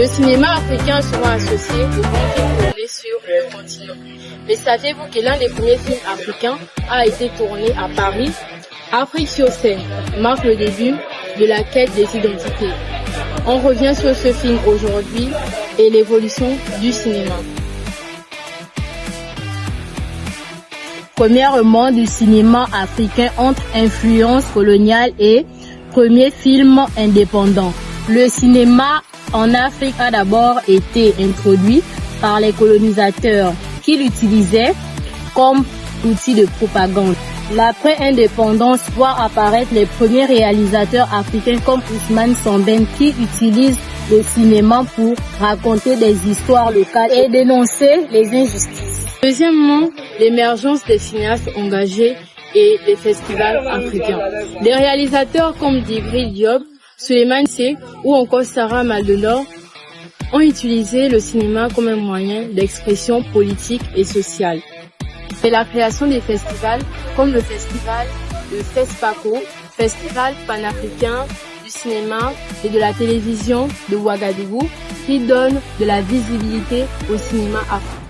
Le cinéma africain est souvent associé aux grands films tournés sur le continent. Mais savez-vous que l'un des premiers films africains a été tourné à Paris? Afrique sur scène marque le début de la quête des identités. On revient sur ce film aujourd'hui et l'évolution du cinéma. Premièrement, du cinéma africain entre influence coloniale et premier film indépendant. Le cinéma en Afrique a d'abord été introduit par les colonisateurs qui l'utilisaient comme outil de propagande. L'après-indépendance voit apparaître les premiers réalisateurs africains comme Ousmane Sembène qui utilisent le cinéma pour raconter des histoires locales et dénoncer les injustices. Deuxièmement, l'émergence des cinéastes engagés et des festivals africains. Des réalisateurs comme Djibril Diop, Souleymane Sy ou encore Sarah Maldonor ont utilisé le cinéma comme un moyen d'expression politique et sociale. C'est la création des festivals comme le festival de FESPACO, Festival panafricain du cinéma et de la télévision de Ouagadougou, qui donne de la visibilité au cinéma africain.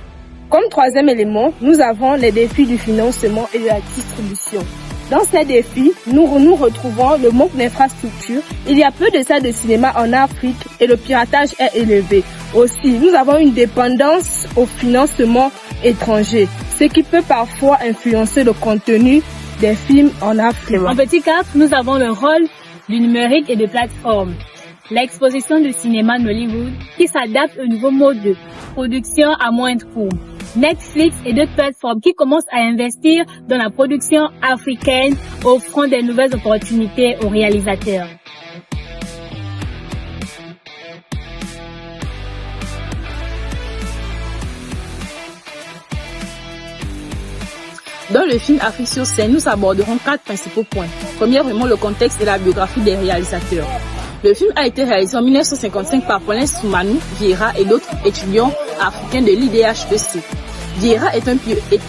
Comme troisième élément, nous avons les défis du financement et de la distribution. Dans ces défis, nous retrouvons le manque d'infrastructures. Il y a peu de salles de cinéma en Afrique et le piratage est élevé. Aussi, nous avons une dépendance au financement étranger, ce qui peut parfois influencer le contenu des films en Afrique. En petit cap, nous avons le rôle du numérique et de plateforme. L'exposition du cinéma Nollywood qui s'adapte au nouveau mode de production à moindre coût. Netflix et d'autres plateformes qui commencent à investir dans la production africaine, offrant des nouvelles opportunités aux réalisateurs. Dans le film Afrique sur scène, nous aborderons 4 principaux points. Premièrement, le contexte et la biographie des réalisateurs. Le film a été réalisé en 1955 par Paulin Soumanou Vieira et d'autres étudiants africains de l'IDHEC. Vieira était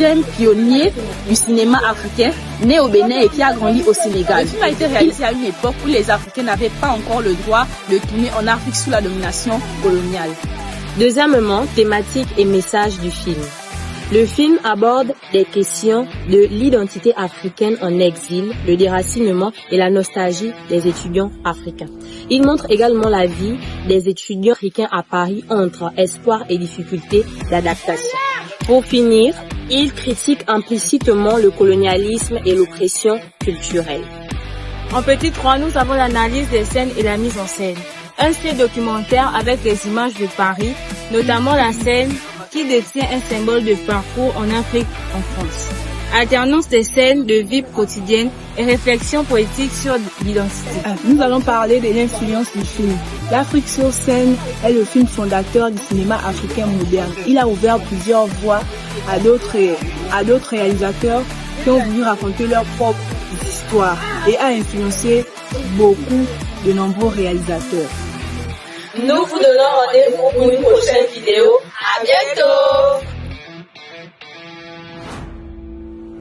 un pionnier du cinéma africain, né au Bénin et qui a grandi au Sénégal. Le film a été réalisé à une époque où les Africains n'avaient pas encore le droit de tourner en Afrique sous la domination coloniale. Deuxièmement, thématique et message du film. Le film aborde des questions de l'identité africaine en exil, le déracinement et la nostalgie des étudiants africains. Il montre également la vie des étudiants africains à Paris entre espoir et difficultés d'adaptation. Pour finir, il critique implicitement le colonialisme et l'oppression culturelle. En petit 3, nous avons l'analyse des scènes et la mise en scène. Un style documentaire avec des images de Paris, notamment la scène qui détient un symbole de parcours en Afrique, en France. Alternance des scènes de vie quotidienne et réflexion politique sur l'identité. Nous allons parler de l'influence du film. L'Afrique sur scène est le film fondateur du cinéma africain moderne. Il a ouvert plusieurs voies à d'autres réalisateurs qui ont voulu raconter leur propre histoire et a influencé beaucoup de nombreux réalisateurs. Nous vous donnons rendez-vous pour une prochaine vidéo. À bientôt!